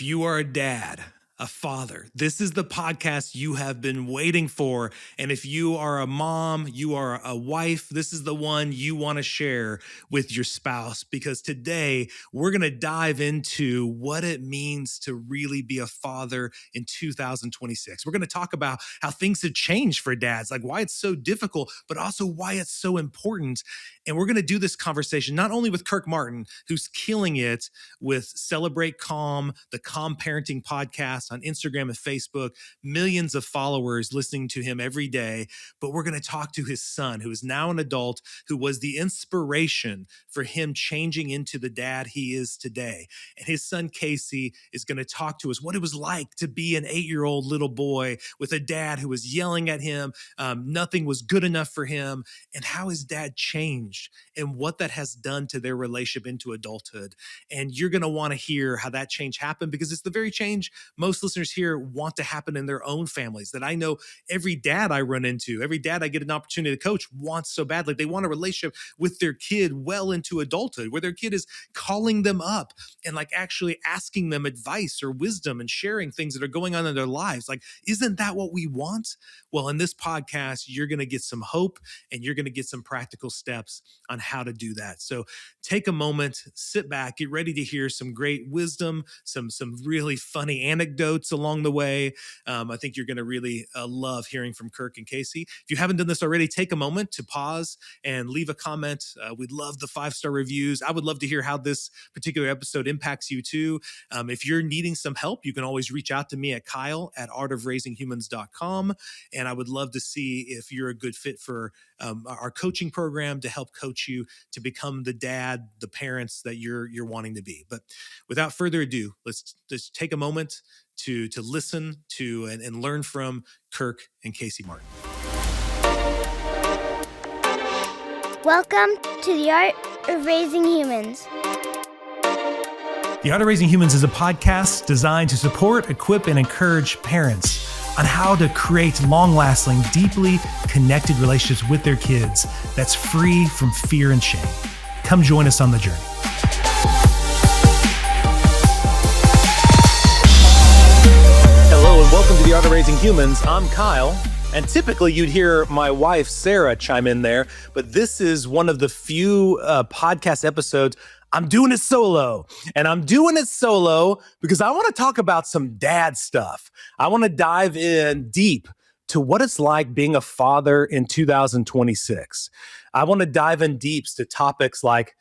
If you are a dad, a father, this is the podcast you have been waiting for. And if you are a mom, you are a wife, this is the one you want to share with your spouse, because today we're going to dive into what it means to really be a father in 2026. We're going to talk about how things have changed for dads, like why it's so difficult, but also why it's so important. And we're going to do this conversation not only with Kirk Martin, who's killing it with Celebrate Calm, the Calm Parenting podcast on Instagram and Facebook, millions of followers listening to him every day, but we're going to talk to his son, who is now an adult, who was the inspiration for him changing into the dad he is today. And his son, Casey, is going to talk to us what it was like to be an 8-year-old little boy with a dad who was yelling at him. Nothing was good enough for him, and how his dad changed and what that has done to their relationship into adulthood. And you're going to want to hear how that change happened, because it's the very change most listeners here want to happen in their own families, that I know every dad I run into, every dad I get an opportunity to coach wants so badly. They want a relationship with their kid well into adulthood, where their kid is calling them up and like actually asking them advice or wisdom and sharing things that are going on in their lives. Like, isn't that what we want? Well, in this podcast, you're going to get some hope and you're going to get some practical steps on how to do that. So take a moment, sit back, get ready to hear some great wisdom, some really funny anecdotes along the way. I think you're going to really love hearing from Kirk and Casey. If you haven't done this already, take a moment to pause and leave a comment. We'd love the 5-star reviews. I would love to hear how this particular episode impacts you too. If you're needing some help, you can always reach out to me at kyle@artofraisinghumans.com. And I would love to see if you're a good fit for our coaching program to help coach you to become the dad, the parents that you're wanting to be. But without further ado, let's just take a moment to listen to and learn from Kirk and Casey Martin. Welcome to the Art of Raising Humans. The Art of Raising Humans is a podcast designed to support, equip, and encourage parents on how to create long-lasting, deeply connected relationships with their kids that's free from fear and shame. Come join us on the journey. Hello, and welcome to The Art of Raising Humans. I'm Kyle, and typically you'd hear my wife, Sarah, chime in there, but this is one of the few podcast episodes I'm doing it solo. And I'm doing it solo because I want to talk about some dad stuff. I want to dive in deep to what it's like being a father in 2026. I want to dive in deep to topics like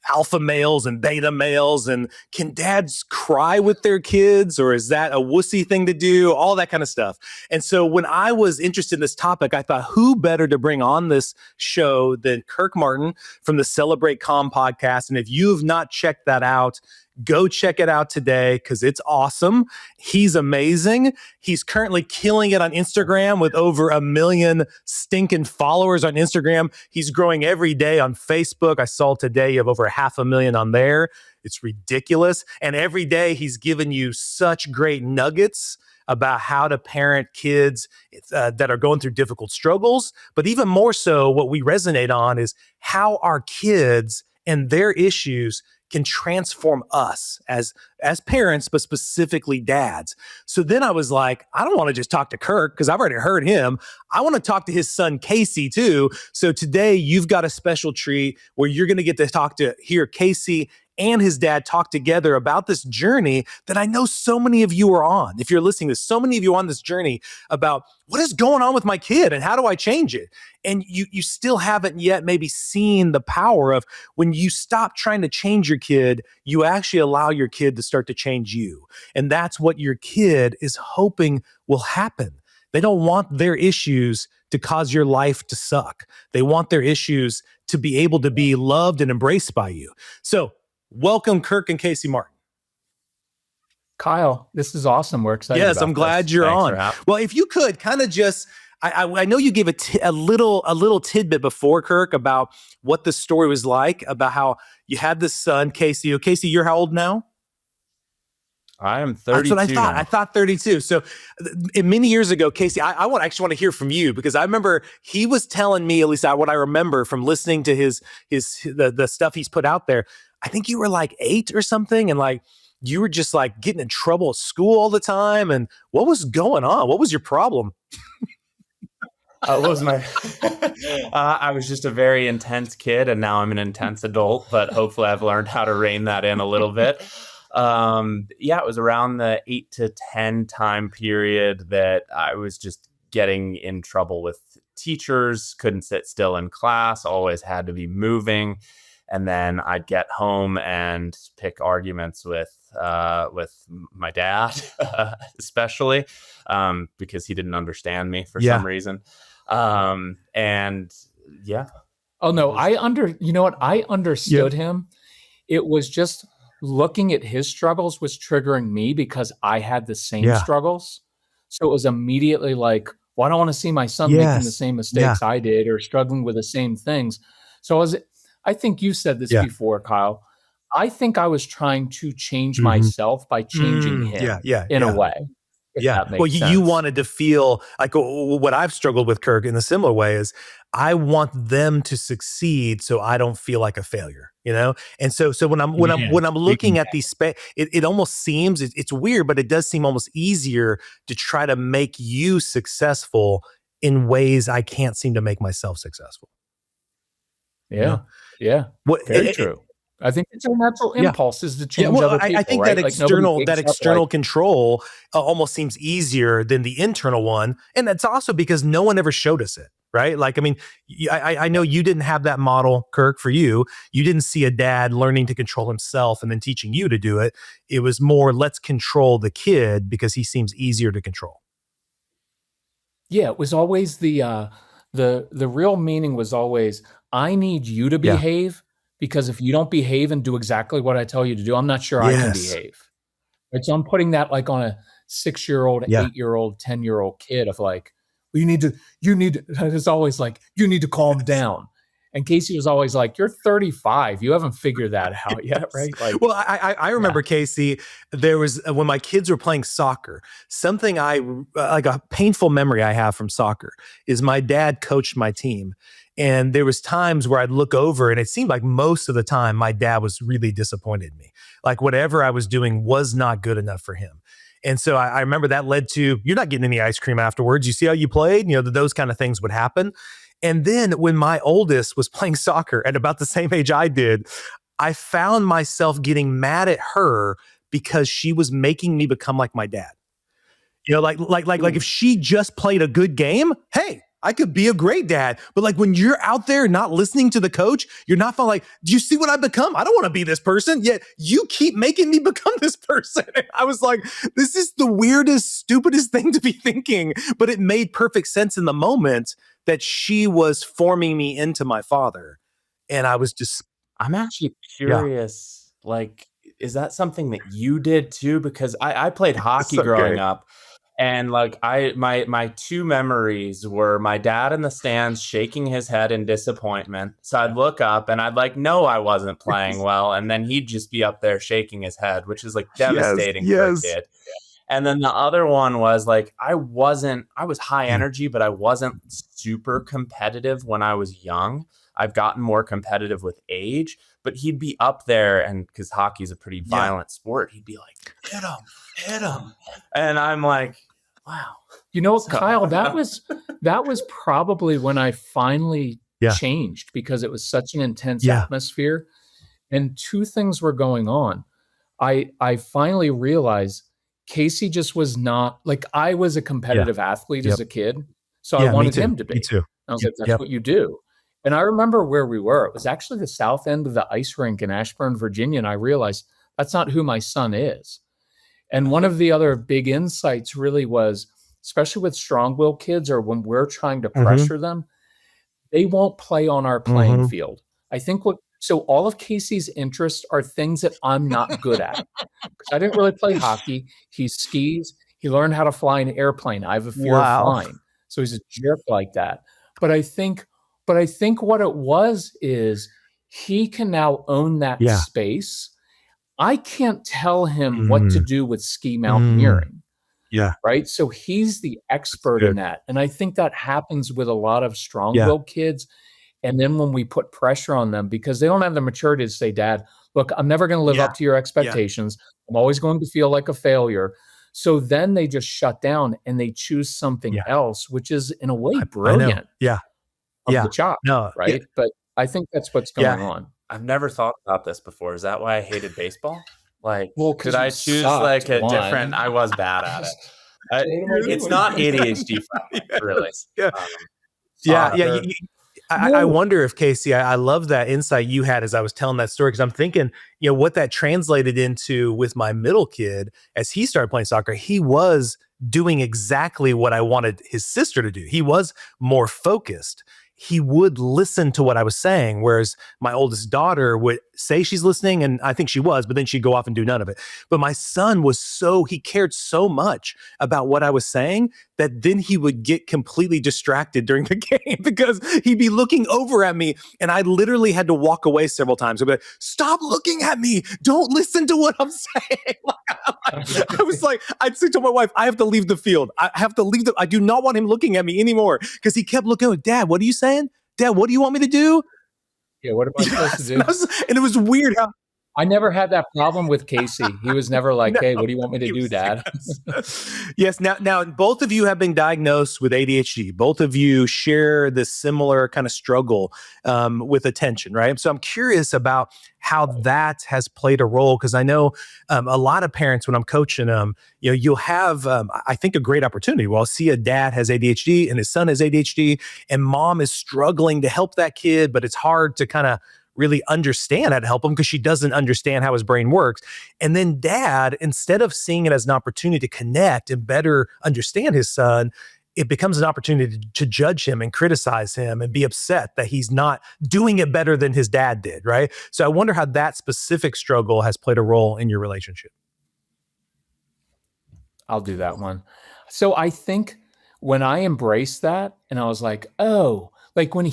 alpha males and beta males, and can dads cry with their kids, or is that a wussy thing to do? All that kind of stuff. And so when I was interested in this topic, I thought, who better to bring on this show than Kirk Martin from the Celebrate Calm podcast? And if you have not checked that out, go check it out today, because it's awesome. He's amazing. He's currently killing it on Instagram with over 1 million stinking followers on Instagram. He's growing every day on Facebook. I saw today you have over 500,000 on there. It's ridiculous. And every day he's giving you such great nuggets about how to parent kids that are going through difficult struggles. But even more so, what we resonate on is how our kids and their issues can transform us as parents, but specifically dads. So then I was like, I don't want to just talk to Kirk because I've already heard him. I want to talk to his son, Casey, too. So today you've got a special treat where you're going to get to hear Casey and his dad talk together about this journey that I know so many of you are on. If you're listening to this, so many of you are on this journey about what is going on with my kid and how do I change it? And you still haven't yet maybe seen the power of when you stop trying to change your kid, you actually allow your kid to start to change you. And that's what your kid is hoping will happen. They don't want their issues to cause your life to suck. They want their issues to be able to be loved and embraced by you. So welcome, Kirk and Casey Martin. Kyle, this is awesome. We're excited. Yes, I'm glad you're on. Well, if you could kind of just, I know you gave a little tidbit before, Kirk, about what the story was like, about how you had this son, Casey. Casey, you're how old now? I am 32. That's what I thought. Now. I thought 32. So many years ago, Casey, I actually want to hear from you, because I remember he was telling me, at least what I remember from listening to the stuff he's put out there. I think you were like 8 or something, and like you were just like getting in trouble at school all the time. And what was going on? What was your problem? What was my? I was just a very intense kid, and now I'm an intense adult. But hopefully, I've learned how to rein that in a little bit. It was around the 8 to 10 time period that I was just getting in trouble with teachers. Couldn't sit still in class. Always had to be moving. And then I'd get home and pick arguments with my dad, especially because he didn't understand me for some reason. And yeah. Oh no, you know what? I understood him. It was just looking at his struggles was triggering me because I had the same struggles. So it was immediately like, well, I don't want to see my son making the same mistakes I did or struggling with the same things. So I think you said this before, Kyle. I think I was trying to change myself by changing him in a way. Well, you wanted to feel like what I've struggled with, Kirk, in a similar way is I want them to succeed so I don't feel like a failure, you know? And so when I'm looking at these, it almost seems, it's weird, but it does seem almost easier to try to make you successful in ways I can't seem to make myself successful. Yeah. You know? Yeah. Very true. I think it's a natural impulse is to change other people. I think right? that external control almost seems easier than the internal one. And that's also because no one ever showed us it, right? Like, I mean, I know you didn't have that model, Kirk, for you. You didn't see a dad learning to control himself and then teaching you to do it. It was more, let's control the kid because he seems easier to control. Yeah, it was always the real meaning was always, I need you to behave. Because if you don't behave and do exactly what I tell you to do, I'm not sure I can behave. Right? So I'm putting that like on a 6-year-old, 8-year-old, 10-year-old kid of like, well, you need to, it's always like, you need to calm down. And Casey was always like, you're 35. You haven't figured that out yet, right? Like, well, I remember, Casey, there was, when my kids were playing soccer, something like a painful memory I have from soccer is my dad coached my team. And there was times where I'd look over and it seemed like most of the time my dad was really disappointed in me. Like whatever I was doing was not good enough for him. And so I remember that led to, you're not getting any ice cream afterwards. You see how you played? You know, those kind of things would happen. And then when my oldest was playing soccer at about the same age I did, I found myself getting mad at her because she was making me become like my dad. You know, like if she just played a good game, hey, I could be a great dad. But like when you're out there not listening to the coach, you're not feeling like, do you see what I've become? I don't want to be this person. Yet you keep making me become this person. And I was like, this is the weirdest, stupidest thing to be thinking. But it made perfect sense in the moment that she was forming me into my father. And I was just... I'm actually curious, like, is that something that you did too? Because I played hockey growing up. And like my two memories were my dad in the stands shaking his head in disappointment. So I'd look up and I'd like know I wasn't playing well, and then he'd just be up there shaking his head, which is like devastating for a kid. And then the other one was like I was high energy, but I wasn't super competitive when I was young. I've gotten more competitive with age, but he'd be up there, and because hockey's a pretty violent sport, he'd be like, hit him. And I'm like, wow. You know, Kyle, that was probably when I finally changed, because it was such an intense atmosphere. And two things were going on. I finally realized Casey just was not, like, I was a competitive athlete as a kid. So I wanted him to be. Me too. I was like, that's what you do. And I remember where we were. It was actually the south end of the ice rink in Ashburn, Virginia. And I realized that's not who my son is. And one of the other big insights really was, especially with strong-willed kids or when we're trying to pressure them, they won't play on our playing field. I think so all of Casey's interests are things that I'm not good at. Because I didn't really play hockey. He skis. He learned how to fly an airplane. I have a fear of flying. So he's a jerk like that. But I think what it was is he can now own that space. I can't tell him what to do with ski mountaineering. Right. So he's the expert in that. And I think that happens with a lot of strong-willed kids. And then when we put pressure on them, because they don't have the maturity to say, Dad, look, I'm never going to live Yeah. up to your expectations. I'm always going to feel like a failure. So then they just shut down and they choose something Yeah. else, which is in a way I know. brilliant Yeah. of Yeah. the child, No. Yeah. right? But I think that's what's Yeah. going on. I've never thought about this before. Is that why I hated baseball? Like, Well, could 'cause you I choose sucked, like a one. different? I was bad at it. What am I It's doing? not ADHD friendly, really. Yes. Yeah. Um, Yeah. Yeah. soccer. I wonder if Casey, I love that insight you had as I was telling that story, because I'm thinking, what that translated into with my middle kid as he started playing soccer. He was doing exactly what I wanted his sister to do. He was more focused. He would listen to what I was saying, whereas my oldest daughter would say she's listening, and I think she was, but then she'd go off and do none of it. But my son he cared so much about what I was saying that then he would get completely distracted during the game because he'd be looking over at me, and I literally had to walk away several times. I'd be like, "Stop looking at me! Don't listen to what I'm saying." I was like, I'd say to my wife, "I have to leave the field. I have to leave I do not want him looking at me anymore," because he kept looking. "Dad, what are you saying? Dad, what do you want me to do?" Yeah, what am I supposed to do? And it was weird how I never had that problem with Casey. He was never like, No, "Hey, what do you want me to do, Dad?" Yes. Now, both of you have been diagnosed with ADHD. Both of you share this similar kind of struggle with attention, right? So I'm curious about how that has played a role, because I know a lot of parents, when I'm coaching them, you'll have, I think, a great opportunity. Well, I'll see a dad has ADHD and his son has ADHD, and mom is struggling to help that kid, but it's hard to kind of really understand how to help him because she doesn't understand how his brain works. And then dad, instead of seeing it as an opportunity to connect and better understand his son, it becomes an opportunity to judge him and criticize him and be upset that he's not doing it better than his dad did, right? So I wonder how that specific struggle has played a role in your relationship. I'll do that one. So I think when I embraced that and I was like, oh, like when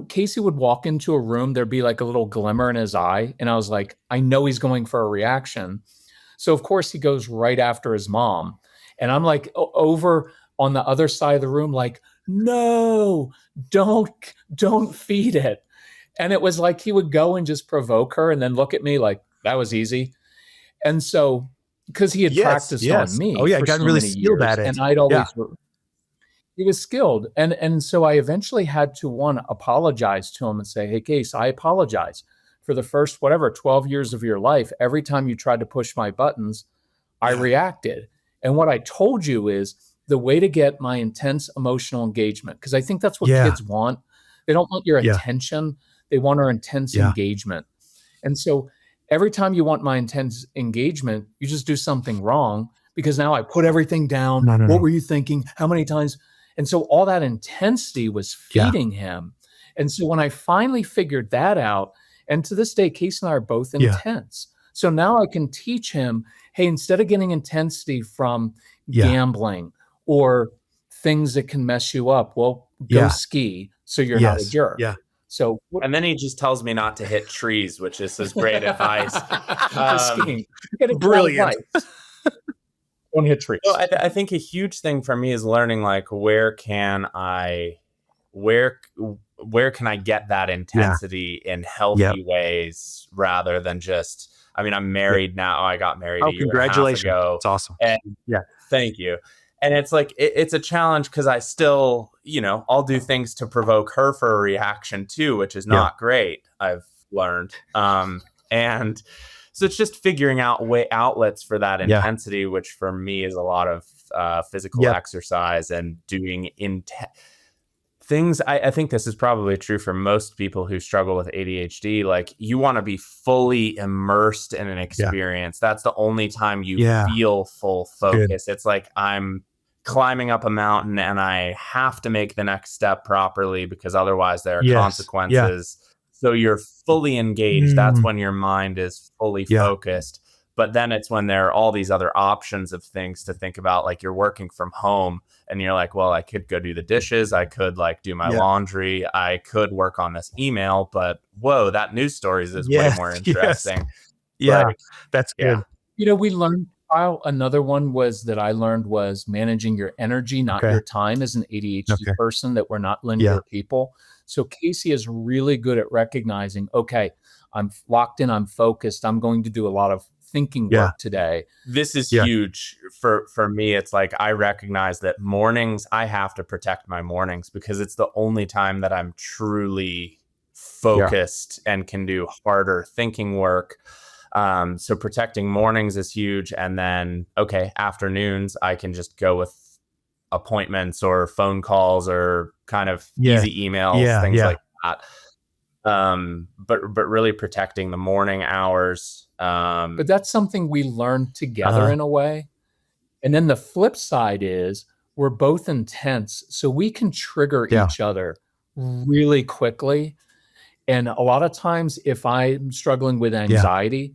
Casey would walk into a room, there'd be like a little glimmer in his eye. And I was like, I know he's going for a reaction. So of course he goes right after his mom. And I'm like over on the other side of the room, like, no, don't feed it. And it was like he would go and just provoke her and then look at me like that was easy. And so because he had practiced on me for gotten so really many skilled years, at it. and I'd always he was skilled. And so I eventually had to apologize to him and say, hey, Case, I apologize for the first, 12 years of your life. Every time you tried to push my buttons, I reacted. And what I told you is the way to get my intense emotional engagement, because I think that's what kids want. They don't want your attention. They want our intense engagement. And so every time you want my intense engagement, you just do something wrong, because now I put everything down. What were you thinking? How many times? And so all that intensity was feeding him. And so when I finally figured that out, and to this day, Case and I are both intense. So now I can teach him, hey, instead of getting intensity from gambling or things that can mess you up, well, go ski so you're not a jerk. Yeah. So, and then he just tells me not to hit trees, which is his great advice. Skiing. Brilliant. Don't hit trees. So I think a huge thing for me is learning, like, where can I get that intensity in healthy ways rather than just, I mean, I'm married now. I got married a year and a half ago. It's awesome. And thank you. And it's like, it's a challenge because I still, I'll do things to provoke her for a reaction too, which is not great, I've learned. And so it's just figuring out outlets for that intensity, which for me is a lot of physical exercise and doing things. I think this is probably true for most people who struggle with ADHD. Like, you want to be fully immersed in an experience. That's the only time you feel full focus. It's like I'm climbing up a mountain and I have to make the next step properly because otherwise there are consequences. So you're fully engaged. That's when your mind is fully focused. But then it's when there are all these other options of things to think about, like you're working from home and you're like, well, I could go do the dishes. I could do my laundry. I could work on this email, but whoa, that news story is way more interesting. That's good. We learned, another one that I learned was managing your energy, not your time, as an ADHD person, that we're not linear people. So Casey is really good at recognizing, okay, I'm locked in, I'm focused, I'm going to do a lot of thinking work today. This is huge for me. It's like I recognize that mornings, I have to protect my mornings because it's the only time that I'm truly focused and can do harder thinking work. So protecting mornings is huge. And then, afternoons, I can just go with appointments or phone calls or kind of easy emails, things like that. But really protecting the morning hours. But that's something we learn together in a way. And then the flip side is we're both intense, so we can trigger each other really quickly. And a lot of times, if I'm struggling with anxiety,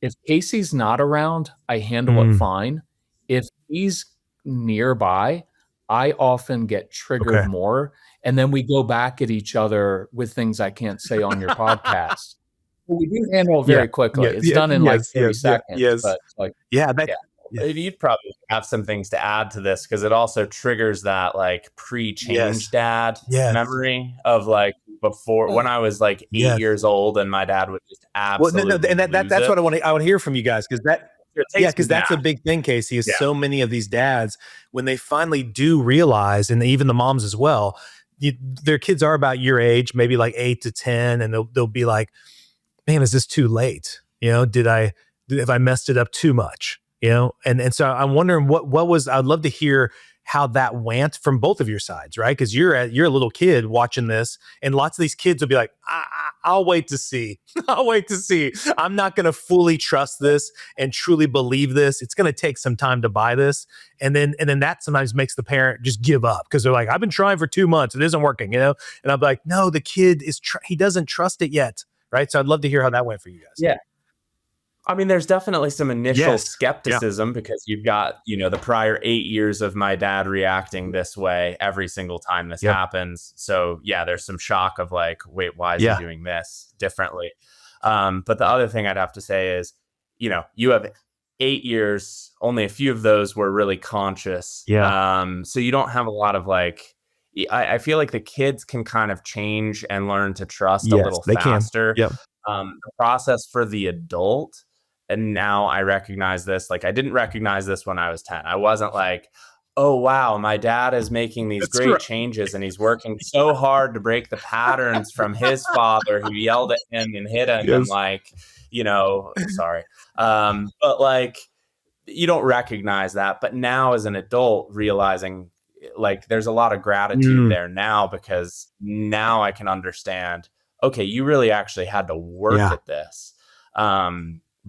if Casey's not around, I handle it fine. If he's nearby, I often get triggered more. And then we go back at each other with things I can't say on your podcast. Well, we do handle it very quickly. It's done in like 30 seconds. But like, you'd probably have some things to add to this because it also triggers that like pre-change dad memory of like before when I was like 8 years old and my dad would just absolutely and that's what I want to hear from you guys because that's a big thing, Casey, is so many of these dads, when they finally do realize, and even the moms as well, their kids are about your age, maybe like 8 to 10, and they'll be like, man, is this too late? Have I messed it up too much? And so I'm wondering what was, I'd love to hear how that went from both of your sides, right? Because you're a little kid watching this, and lots of these kids will be like, I'll wait to see. I'll wait to see. I'm not going to fully trust this and truly believe this. It's going to take some time to buy this. And then that sometimes makes the parent just give up because they're like, I've been trying for 2 months. It isn't working, And I'm like, no, the kid he doesn't trust it yet. Right. So I'd love to hear how that went for you guys. Yeah. I mean, there's definitely some initial skepticism because you've got, the prior 8 years of my dad reacting this way every single time this happens. So there's some shock of like, wait, why is he doing this differently? But the other thing I'd have to say is, you have 8 years, only a few of those were really conscious. So you don't have a lot of like, I feel like the kids can kind of change and learn to trust a little faster. The process for the adult, and now I recognize this, like I didn't recognize this when I was 10. I wasn't like, oh, wow, my dad is making these great changes and he's working so hard to break the patterns from his father who yelled at him and hit him and like, sorry. But like, you don't recognize that. But now as an adult, realizing like there's a lot of gratitude there now because now I can understand, okay, you really actually had to work at this.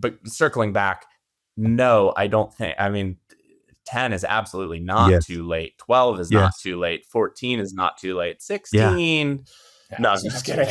But circling back, no, I don't think, 10 is absolutely not too late. 12 is not too late. 14 is not too late. 16. No, I'm just kidding.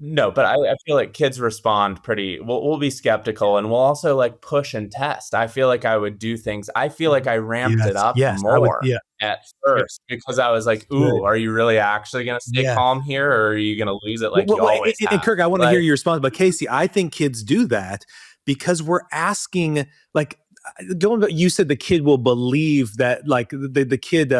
No, but I feel like kids respond pretty, we'll be skeptical and we'll also like push and test. I feel like I would do things. I feel like I ramped it up more at first because I was like, ooh, are you really actually going to stay calm here or are you going to lose it like you always have? And Kirk, I want to hear your response. But Casey, I think kids do that because we're asking, like, you said the kid will believe that, like the kid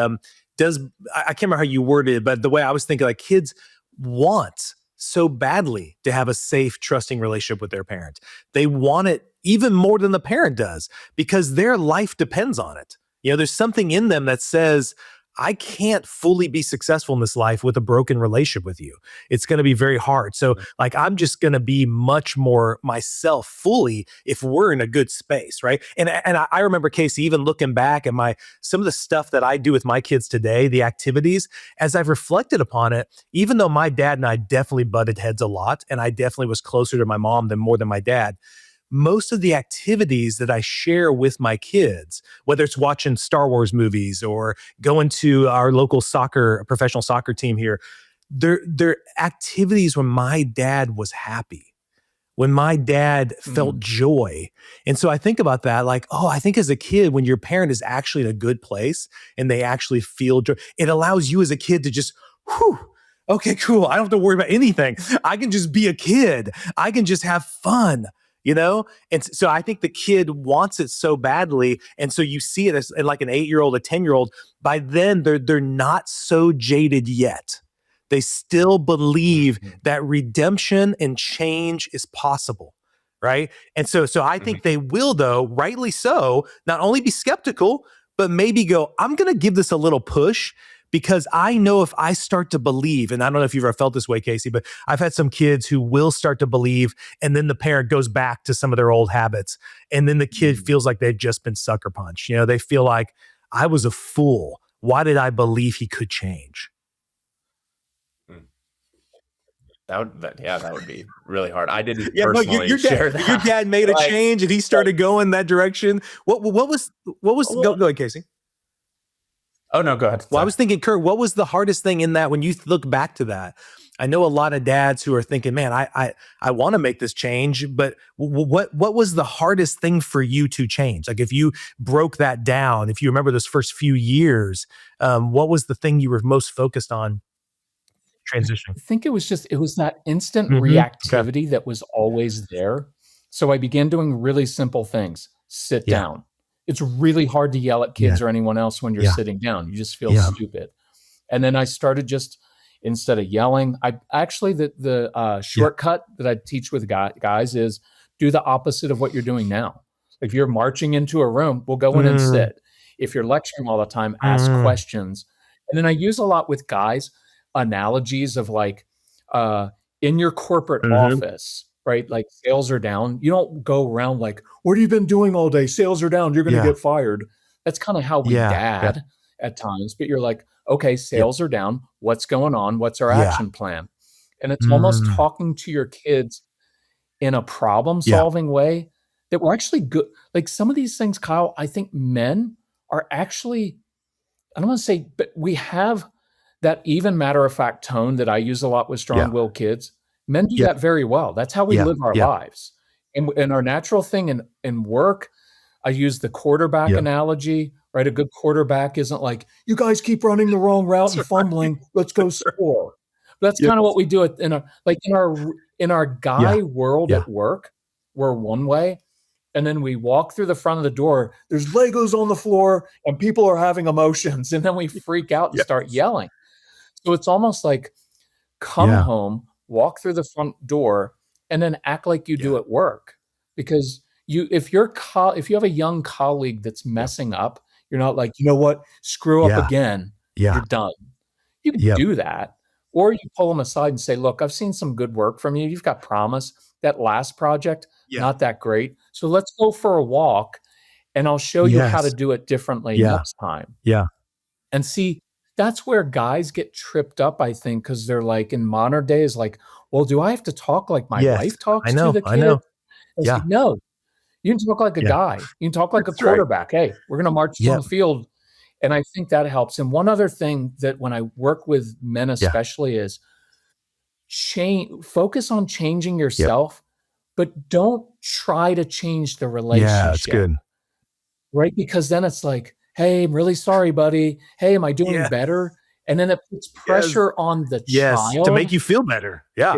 does, I can't remember how you worded it, but the way I was thinking, like kids want so badly to have a safe, trusting relationship with their parent. They want it even more than the parent does because their life depends on it. There's something in them that says, I can't fully be successful in this life with a broken relationship with you. It's going to be very hard. So like, I'm just going to be much more myself fully if we're in a good space. Right. And I remember, Casey, even looking back at some of the stuff that I do with my kids today, the activities, as I've reflected upon it, even though my dad and I definitely butted heads a lot, and I definitely was closer to my mom more than my dad, most of the activities that I share with my kids, whether it's watching Star Wars movies or going to our local professional soccer team here, they're activities when my dad was happy, when my dad felt joy. And so I think about that, like, I think as a kid, when your parent is actually in a good place and they actually feel joy, it allows you as a kid to just, okay, cool. I don't have to worry about anything. I can just be a kid. I can just have fun. And so I think the kid wants it so badly. And so you see it as like an 8-year-old, a 10-year-old, by then they're not so jaded yet. They still believe that redemption and change is possible. Right. And so I think they will, though, rightly so, not only be skeptical, but maybe go, I'm going to give this a little push, because I know if I start to believe, and I don't know if you've ever felt this way, Casey, but I've had some kids who will start to believe, and then the parent goes back to some of their old habits. And then the kid feels like they've just been sucker punched. They feel like, I was a fool. Why did I believe he could change? That would be really hard. I didn't personally share that. Your dad made a change and he started going that direction. What was go ahead, Casey. Oh, no, go ahead. Well, I was thinking, Kirk, what was the hardest thing in that when you look back to that? I know a lot of dads who are thinking, man, I want to make this change, but what was the hardest thing for you to change? Like, if you broke that down, if you remember those first few years, what was the thing you were most focused on transitioning? I think it was that instant reactivity that was always there. So I began doing really simple things. Sit down. It's really hard to yell at kids or anyone else when you're sitting down. You just feel stupid. And then I started just, instead of yelling, I actually, the shortcut that I teach with guys is do the opposite of what you're doing now. If you're marching into a room, we'll go in and sit. If you're lecturing all the time, ask questions. And then I use a lot with guys analogies of like, in your corporate office, right? Like, sales are down. You don't go around like, what have you been doing all day? Sales are down. You're going to get fired. That's kind of how we dad at times. But you're like, okay, sales are down. What's going on? What's our action plan? And it's almost talking to your kids in a problem solving way that we're actually good. Like, some of these things, Kyle, I think men are actually, I don't want to say, but we have that even matter of fact tone that I use a lot with strong-willed kids. Men do that very well. That's how we live our lives. And our natural thing in work, I use the quarterback analogy, right? A good quarterback isn't like, you guys keep running the wrong route and fumbling. Let's go score. That's kind of what we do in our guy world at work. We're one way. And then we walk through the front of the door. There's Legos on the floor and people are having emotions. And then we freak out and start yelling. So it's almost like, come home, walk through the front door, and then act like you do at work. Because if you have a young colleague that's messing up, you're not like, you know what, screw up again. You're done. You can do that. Or you pull them aside and say, look, I've seen some good work from you. You've got promise. That last project, not that great. So let's go for a walk and I'll show you how to do it differently next time. And see, that's where guys get tripped up, I think, because they're like, in modern days, like, well, do I have to talk like my wife talks to the kid? I know. Like, no, you can talk like a guy. You can talk like a quarterback. Hey, we're going to march on the field. And I think that helps. And one other thing that when I work with men especially is focus on changing yourself, but don't try to change the relationship. Yeah, that's good. Right? Because then it's like, hey, I'm really sorry, buddy. Hey, am I doing better? And then it puts pressure on the child. To make you feel better. Yeah.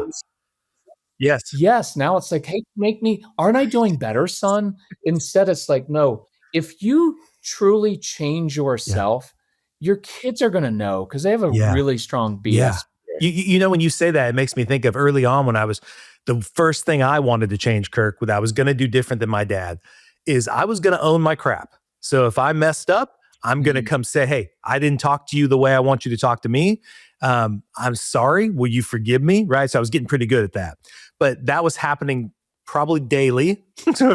Yes. Now it's like, hey, aren't I doing better, son? Instead, it's like, no, if you truly change yourself, your kids are going to know because they have a really strong BS. When you say that, it makes me think of early on when the first thing I wanted to change, Kirk, what I was going to do different than my dad is I was going to own my crap. So if I messed up, I'm going to come say, hey, I didn't talk to you the way I want you to talk to me. I'm sorry. Will you forgive me? Right. So I was getting pretty good at that. But that was happening probably daily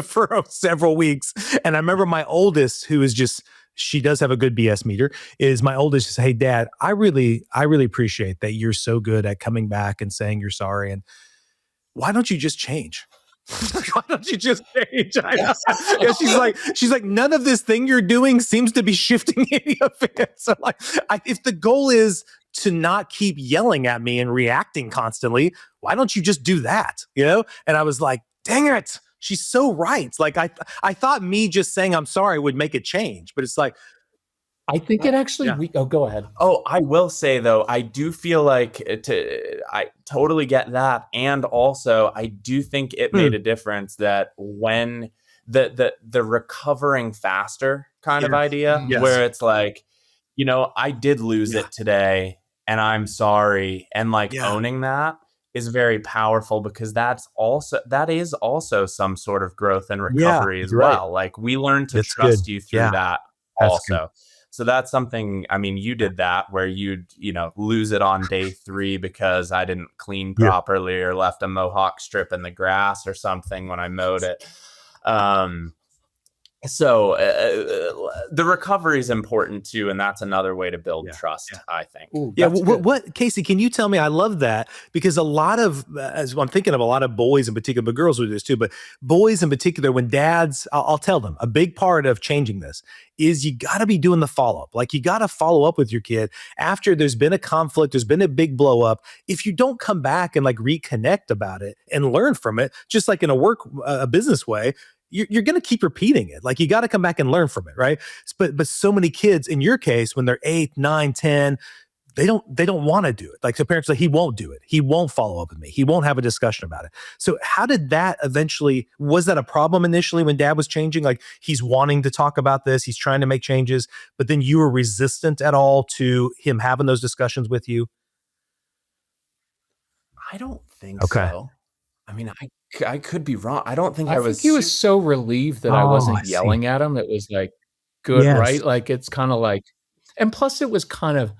for several weeks. And I remember my oldest, who is she does have a good BS meter, is my oldest just, hey, Dad, I really appreciate that you're so good at coming back and saying you're sorry. And why don't you just change? Why don't you just change? She's like, none of this thing you're doing seems to be shifting any of it. So like, if the goal is to not keep yelling at me and reacting constantly, why don't you just do that? And I was like, dang it. She's so right. Like I thought me just saying I'm sorry would make it change, but it's like, I think it actually. Go ahead. Oh, I will say though, I do feel like I totally get that, and also I do think it made a difference that when the recovering faster kind of idea, where it's like, I did lose it today, and I'm sorry. And like owning that is very powerful, because that is also some sort of growth and recovery as well. Like, we learn to trust you through that also. So that's something, I mean, you did that where you'd, lose it on day 3 because I didn't clean properly or left a mohawk strip in the grass or something when I mowed it. So the recovery is important too, and that's another way to build trust, I think. Ooh, what Casey, can you tell me? I love that, because a lot of, as I'm thinking of a lot of boys in particular, but girls do this too, but boys in particular, when dads, I'll tell them, a big part of changing this is you got to be doing the follow-up. Like, you got to follow up with your kid after there's been a conflict, there's been a big blow up. If you don't come back and like reconnect about it and learn from it, just like in a business way, you're going to keep repeating it. Like, you got to come back and learn from it, right? But so many kids, in your case, when they're 8, 9, 10, they don't want to do it. Like, the parents say, he won't do it. He won't follow up with me. He won't have a discussion about it. So how did that eventually, was that a problem initially when dad was changing? Like, he's wanting to talk about this, he's trying to make changes, but then you were resistant at all to him having those discussions with you? I don't think so. I mean, I could be wrong. I don't think I was. think he was so relieved that I wasn't yelling at him. It was like, good, right? Like, it's kind of like, and plus it was kind of,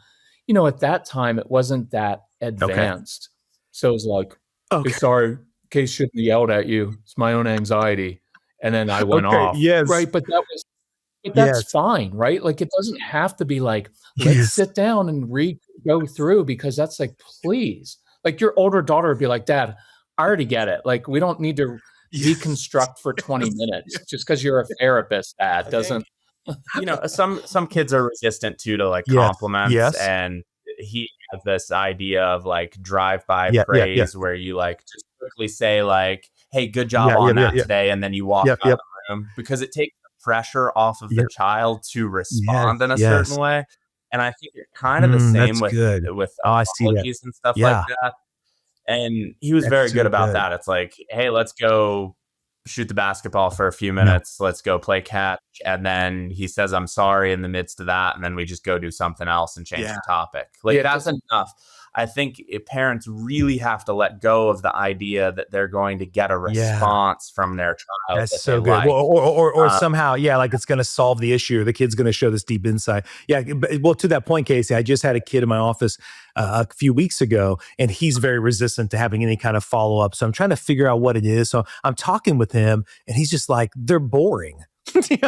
at that time it wasn't that advanced. So it was like, hey, sorry, Case shouldn't have yelled at you. It's my own anxiety. And then I went off. Right. But that's fine, right? Like, it doesn't have to be like, let's sit down and go through, because that's like, please. Like, your older daughter would be like, Dad, I already get it. Like, we don't need to deconstruct for 20 minutes just because you're a therapist. That doesn't. Some kids are resistant to like compliments, and he has this idea of like drive-by praise where you like just quickly say like, hey, good job on that today, and then you walk out of the room, because it takes the pressure off of the child to respond in a certain way. And I think you're kind of the same with apologies and stuff like that. And he was very good about that. It's like, hey, let's go shoot the basketball for a few minutes. Let's go play catch. And then he says, I'm sorry in the midst of that. And then we just go do something else and change the topic. Like, that's enough. I think parents really have to let go of the idea that they're going to get a response from their child. That's so good. Like. Or somehow, like it's going to solve the issue. The kid's going to show this deep insight. Well, to that point, Casey, I just had a kid in my office a few weeks ago, and he's very resistant to having any kind of follow-up. So I'm trying to figure out what it is. So I'm talking with him, and he's just like, they're boring.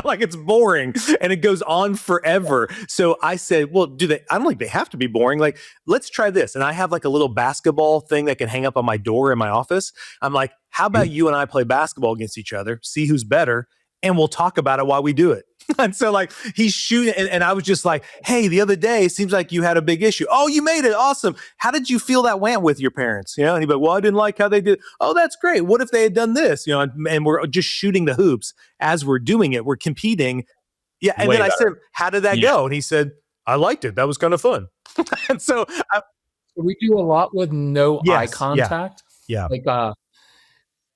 Like, it's boring and it goes on forever. So I said, well, I don't think they have to be boring. Like, let's try this. And I have like a little basketball thing that can hang up on my door in my office. I'm like, how about you and I play basketball against each other, see who's better, and we'll talk about it while we do it. And so like, he's shooting, and I was just like, hey, the other day, it seems like you had a big issue. Oh, you made it. Awesome. How did you feel that went with your parents? And he'd be like, well, I didn't like how they did. Oh, that's great. What if they had done this? And we're just shooting the hoops as we're doing it. We're competing. Yeah. And then I said, how did that go? And he said, I liked it. That was kind of fun. And so we do a lot with no eye contact. Yeah. Like,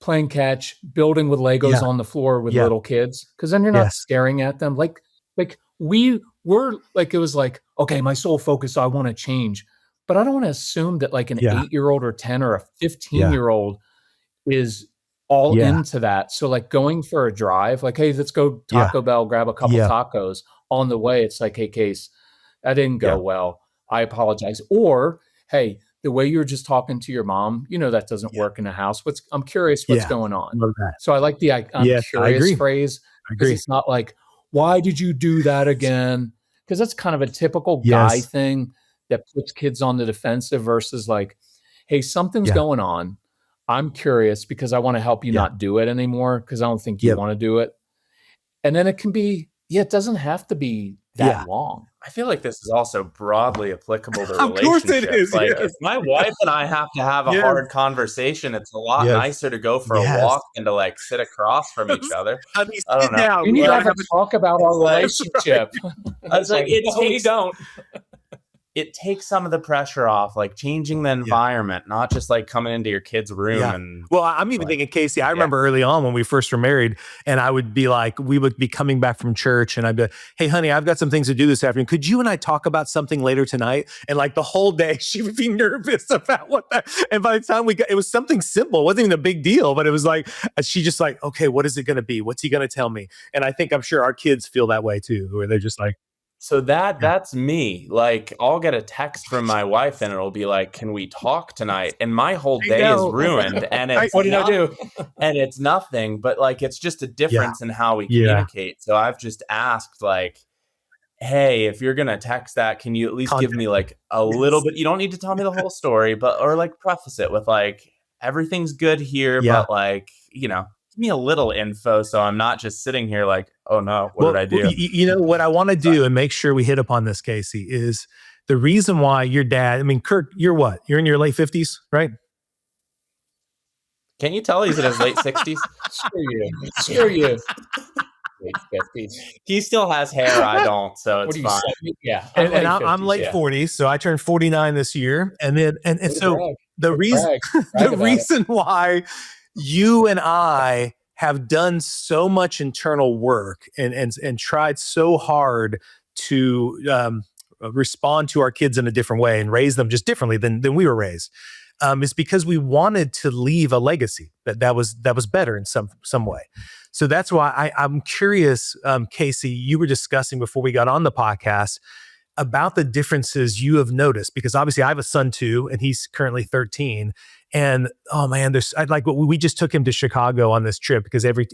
playing catch, building with Legos on the floor with little kids, because then you're not staring at them. Like we were like, it was like, okay, my sole focus, I want to change, but I don't want to assume that like an 8-year-old or 10 or a 15-year-old is all into that. So like, going for a drive, like, hey, let's go Taco Bell, grab a couple tacos on the way. It's like, hey, Case, that didn't go well. I apologize. Or, hey, the way you were just talking to your mom, that doesn't work in a house. I'm curious what's going on. So I like the I'm curious phrase, because it's not like, why did you do that again? Because that's kind of a typical guy thing that puts kids on the defensive, versus like, hey, something's going on. I'm curious because I want to help you not do it anymore, because I don't think you want to do it. And then it can be, it doesn't have to be that long. I feel like this is also broadly applicable to relationships. Of course it is. Like, if my wife and I have to have a hard conversation, it's a lot nicer to go for a walk than to like sit across from each other. I don't know. We need to have a talk about our relationship. I was like, we don't. it takes some of the pressure off, like changing the environment, not just like coming into your kid's room. And well, I'm even thinking, Casey, I remember early on when we first were married, and I would be like, we would be coming back from church, and I'd be like, hey, honey, I've got some things to do this afternoon. Could you and I talk about something later tonight? And like the whole day, she would be nervous about what that. And by the time we got, it was something simple. It wasn't even a big deal, but it was like, she just like, okay, what is it going to be? What's he going to tell me? And I'm sure our kids feel that way too, where they're just like, so that's me. Like, I'll get a text from my wife and it'll be like, can we talk tonight? And my whole day is ruined. And it's what did I do? And it's nothing, but like, it's just a difference in how we communicate. So I've just asked, like, hey, if you're going to text that, can you at least give me like a little bit? You don't need to tell me the whole story, but, or like preface it with like, everything's good here, but like, you know, give me a little info so I'm not just sitting here like, oh no, what did I do? You know, what I want to do and make sure we hit upon this, Casey, is the reason why your dad, I mean, Kirk, you're what? You're in your late 50s, right? Can you tell he's in his late 60s? Screw you. Late 50s. He still has hair. I don't, so it's fine. Yeah. I'm late 40s, so I turned 49 this year. And then, and so the reason why you and I have done so much internal work and tried so hard to respond to our kids in a different way and raise them just differently than we were raised, is because we wanted to leave a legacy that was better in some way. So that's why I'm curious, Casey, you were discussing before we got on the podcast about the differences you have noticed, because obviously I have a son too, and he's currently 13. And oh man, we just took him to Chicago on this trip because every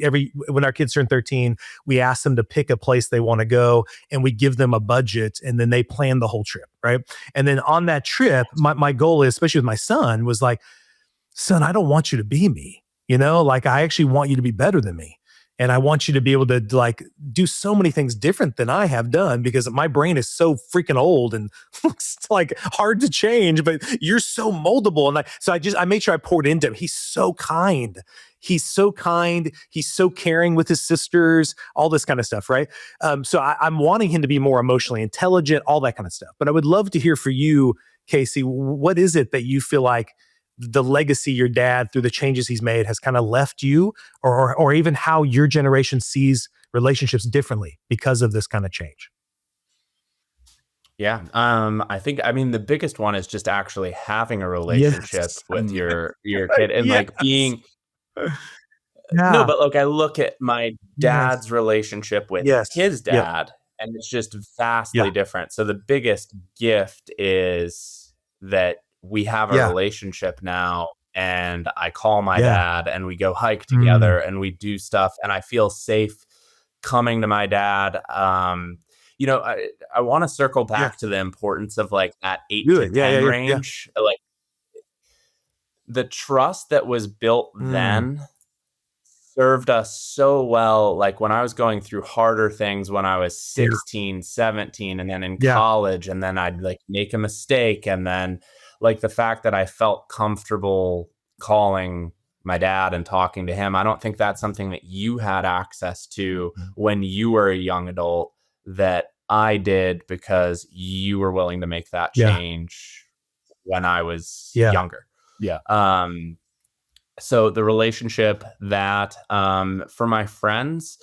when our kids turn 13, we ask them to pick a place they want to go, and we give them a budget, and then they plan the whole trip, right? And then on that trip, my goal is, especially with my son, was like, son, I don't want you to be me, you know, like I actually want you to be better than me. And I want you to be able to like do so many things different than I have done, because my brain is so freaking old and it's like hard to change, but you're so moldable. And I made sure I poured into him. He's so kind. He's so kind. He's so caring with his sisters, all this kind of stuff. Right. So I'm wanting him to be more emotionally intelligent, all that kind of stuff. But I would love to hear from you, Casey, what is it that you feel like the legacy your dad, through the changes he's made, has kind of left you, or even how your generation sees relationships differently because of this kind of change? Yeah. I think, the biggest one is just actually having a relationship with your kid and like being, no, but like I look at my dad's relationship with his dad and it's just vastly different. So the biggest gift is that we have a relationship now, and I call my dad and we go hike together and we do stuff, and I feel safe coming to my dad. You know, I want to circle back to the importance of like that 8 to 10 range. Like the trust that was built then served us so well. Like when I was going through harder things when I was 16, 17, and then in college, and then I'd like make a mistake, and then like the fact that I felt comfortable calling my dad and talking to him. I don't think that's something that you had access to when you were a young adult that I did, because you were willing to make that change when I was younger. Yeah. So the relationship that, for my friends,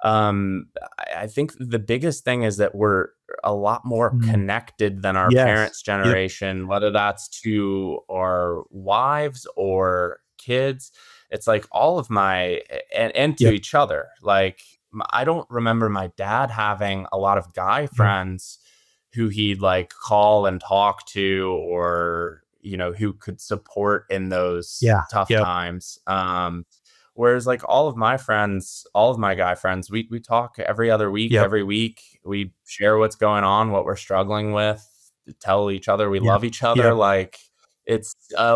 I think the biggest thing is that we're a lot more connected than our parents' generation, whether that's to our wives or kids. It's like all of and to each other. Like I don't remember my dad having a lot of guy friends who he'd like call and talk to, or, you know, who could support in those tough times. Whereas like all of my guy friends, we talk every other week, every week. We share what's going on, what we're struggling with, tell each other we love each other. Like it's a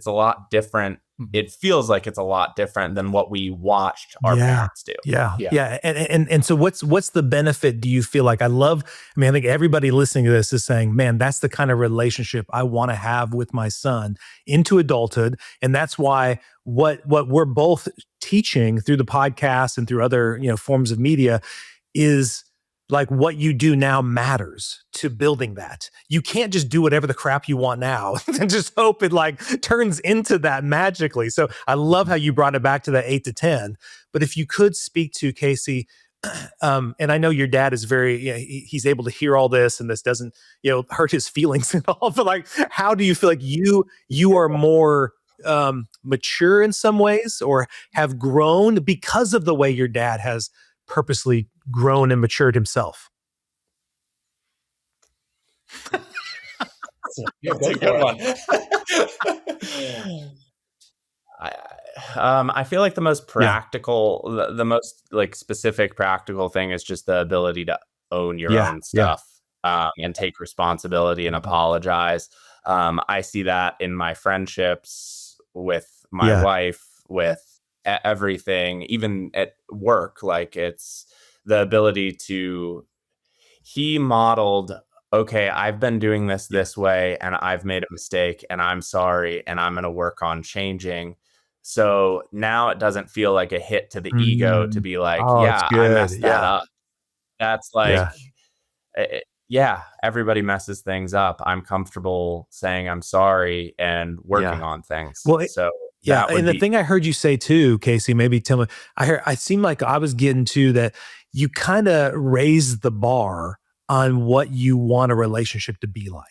lot different. It feels like it's a lot different than what we watched our parents do. Yeah. And so what's the benefit, do you feel like? I think everybody listening to this is saying, man, that's the kind of relationship I want to have with my son into adulthood. And that's why what we're both teaching through the podcast and through other, forms of media is like what you do now matters to building that. You can't just do whatever the crap you want now and just hope it like turns into that magically. So I love how you brought it back to that 8 to 10. But if you could speak to Casey, and I know your dad is very, he's able to hear all this, and this doesn't, hurt his feelings at all. But like, how do you feel like you are more mature in some ways, or have grown because of the way your dad has purposely grown and matured himself? That's a good one. I feel like the most practical, the most like specific practical thing is just the ability to own your own stuff and take responsibility and apologize. I see that in my friendships with my wife, with everything, even at work. Like, it's the ability to, he modeled, okay, I've been doing this way and I've made a mistake and I'm sorry and I'm going to work on changing. So now it doesn't feel like a hit to the ego to be like, I messed that up. That's like, everybody messes things up. I'm comfortable saying I'm sorry and working on things. Well, so and the thing I heard you say too, Casey, maybe tell me, I seem like I was getting to that you kind of raised the bar on what you want a relationship to be like.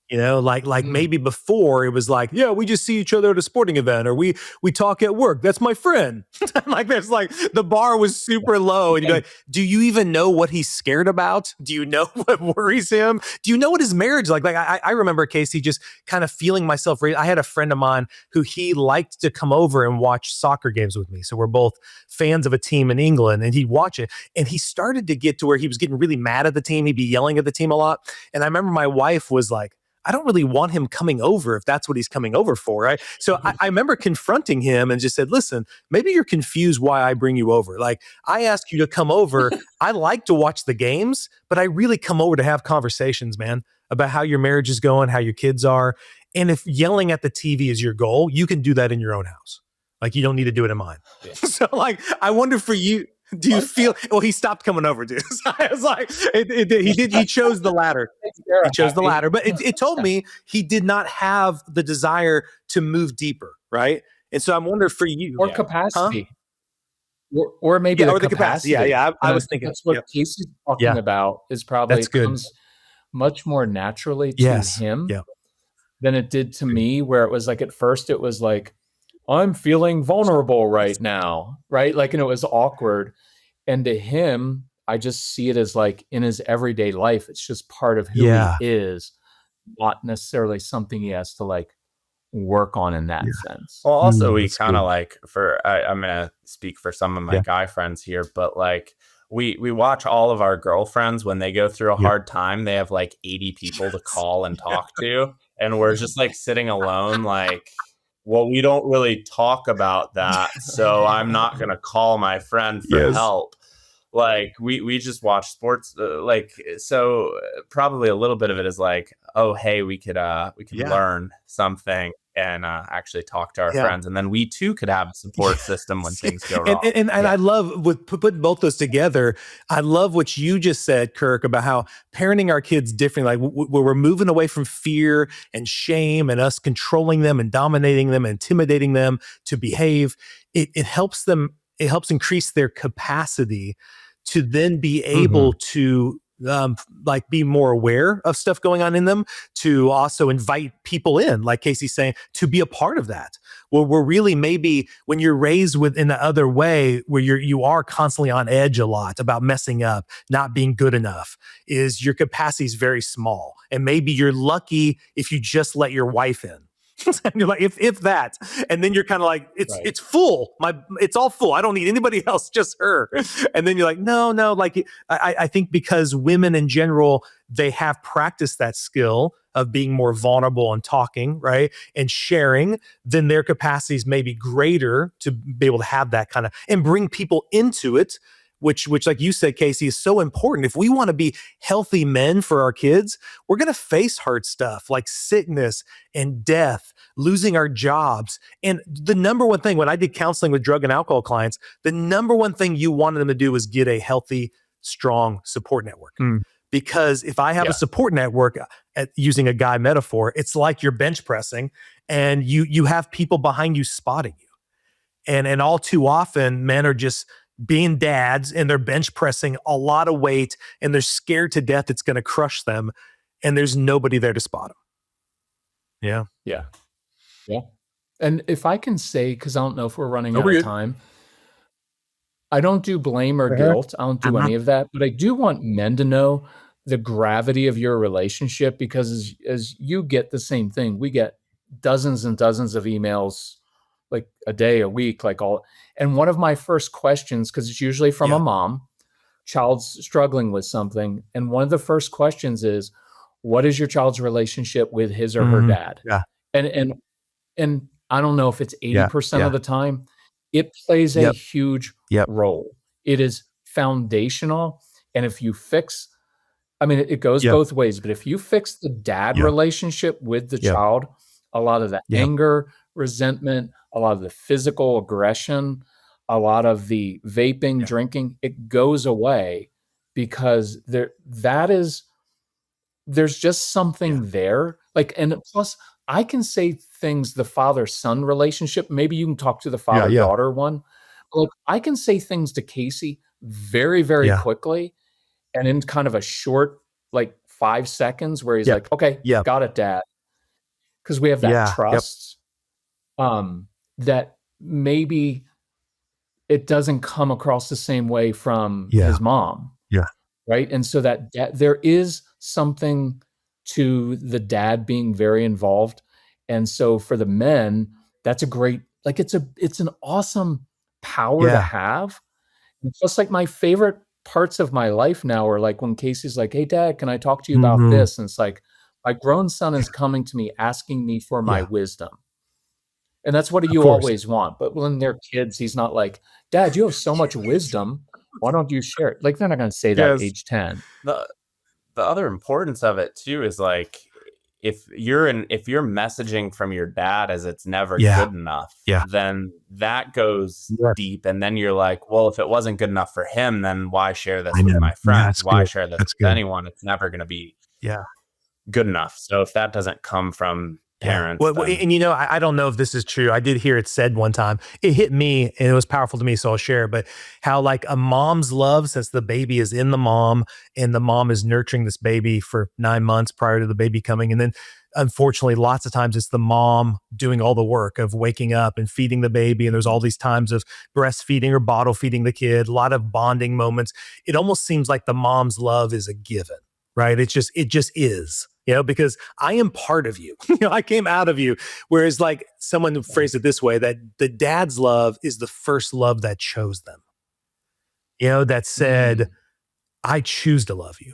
Like maybe before it was like, we just see each other at a sporting event, or we talk at work. That's my friend. Like, there's like, the bar was super low, and you'd be like, do you even know what he's scared about? Do you know what worries him? Do you know what his marriage is like? Like, I remember, Casey, just kind of feeling myself. I had a friend of mine who he liked to come over and watch soccer games with me. So we're both fans of a team in England, and he'd watch it. And he started to get to where he was getting really mad at the team. He'd be yelling at the team a lot. And I remember my wife was like, I don't really want him coming over if that's what he's coming over for, right? So I remember confronting him and just said, listen, maybe you're confused why I bring you over. Like, I ask you to come over. I like to watch the games, but I really come over to have conversations, man, about how your marriage is going, how your kids are. And if yelling at the TV is your goal, you can do that in your own house. Like, you don't need to do it in mine. Yeah. So like, I wonder for you, do you feel, well, he stopped coming over, dude. So I was like, he chose the latter. He chose the latter, but it told me he did not have the desire to move deeper, right? And so I'm wondering for you. Or capacity. Or maybe the capacity. Yeah. I was thinking. That's what Casey's talking about, is probably it comes much more naturally to him than it did to me, where it was like, at first it was like, I'm feeling vulnerable right now, right? Like, and it was awkward. And to him, I just see it as like, in his everyday life, it's just part of who he is, not necessarily something he has to like work on in that sense. Well, also we kind of like, I'm going to speak for some of my guy friends here, but like, we watch all of our girlfriends when they go through a hard time, they have like 80 people to call and talk to. And we're just like sitting alone, like, well, we don't really talk about that, so I'm not going to call my friend for help. Like, we just watch sports. So probably a little bit of it is like, oh, hey, we could learn something and actually talk to our friends. And then we too could have a support system when things go wrong. And I love, with putting both those together, I love what you just said, Kirk, about how parenting our kids differently, like we're moving away from fear and shame and us controlling them and dominating them and intimidating them to behave. It helps them, it helps increase their capacity to then be able to like be more aware of stuff going on in them, to also invite people in, like Casey's saying, to be a part of that. Well, we're really, maybe when you're raised in the other way, where you are constantly on edge a lot about messing up, not being good enough, is your capacity is very small. And maybe you're lucky if you just let your wife in. And you're like, if that, and then you're kind of like, it's full. It's all full. I don't need anybody else, just her. And then you're like, no. Like, I think because women in general, they have practiced that skill of being more vulnerable and talking, right, and sharing, then their capacities may be greater to be able to have that kind of, and bring people into it. Which, like you said, Casey, is so important. If we want to be healthy men for our kids, we're going to face hard stuff like sickness and death, losing our jobs. And the number one thing, when I did counseling with drug and alcohol clients, the number one thing you wanted them to do was get a healthy strong support network. Mm. Because if I have a support network, using a guy metaphor, it's like you're bench pressing and you have people behind you spotting you. And all too often, men are just being dads and they're bench pressing a lot of weight and they're scared to death it's going to crush them. And there's nobody there to spot them. Yeah. Yeah. Yeah. And if I can say, because I don't know if we're running out of time, I don't do blame or guilt. I don't do any of that. But I do want men to know the gravity of your relationship, because as you get the same thing, we get dozens and dozens of emails, like a day, a week, like all. And one of my first questions, because it's usually from a mom, child's struggling with something. And one of the first questions is, what is your child's relationship with his or her dad? Yeah. And I don't know if it's 80% of the time, it plays a huge role. It is foundational. And if you fix, I mean, it goes both ways, but if you fix the dad relationship with the child, a lot of the anger, resentment, a lot of the physical aggression, a lot of the vaping, drinking, it goes away, because there's just something there. Like, and plus I can say things, the father-son relationship, maybe you can talk to the father-daughter one. Like, I can say things to Casey very, very quickly, and in kind of a short, like 5 seconds, where he's like, okay, got it, dad. Because we have that trust, that maybe it doesn't come across the same way from his mom. Right. And so that there is something to the dad being very involved. And so for the men, that's a great, like, it's an awesome power to have. And just like my favorite parts of my life now are like when Casey's like, hey, dad, can I talk to you about this? And it's like, my grown son is coming to me asking me for my wisdom. And that's what you always want. But when they're kids, he's not like, dad, you have so much wisdom. Why don't you share it? Like, they're not going to say that at age 10. The other importance of it too is like, if you're messaging from your dad as it's never good enough, then that goes deep. And then you're like, well, if it wasn't good enough for him, then why share this with my friends? Why share this with anyone? It's never going to be good enough. So if that doesn't come from parents. Well, and I don't know if this is true. I did hear it said one time. It hit me and it was powerful to me, so I'll share. But how like a mom's love, since the baby is in the mom and the mom is nurturing this baby for 9 months prior to the baby coming. And then unfortunately, lots of times it's the mom doing all the work of waking up and feeding the baby. And there's all these times of breastfeeding or bottle feeding the kid, a lot of bonding moments. It almost seems like the mom's love is a given, right? It just is. Because I am part of you. I came out of you. Whereas like someone phrased it this way, that the dad's love is the first love that chose them. That said, I choose to love you.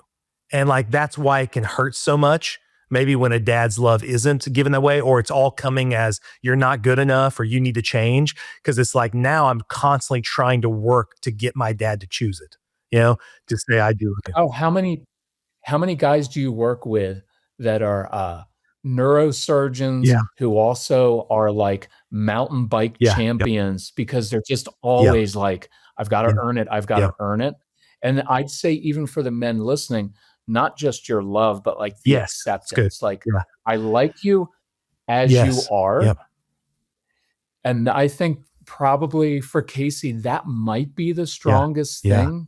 And like, that's why it can hurt so much. Maybe when a dad's love isn't given that way, or it's all coming as you're not good enough or you need to change. Because it's like, now I'm constantly trying to work to get my dad to choose it, to say I do. Oh, how many guys do you work with that are neurosurgeons who also are like mountain bike champions, because they're just always like, I've got to earn it. I've got to earn it. And I'd say even for the men listening, not just your love, but like the acceptance. Like, I like you as you are. And I think probably for Casey, that might be the strongest thing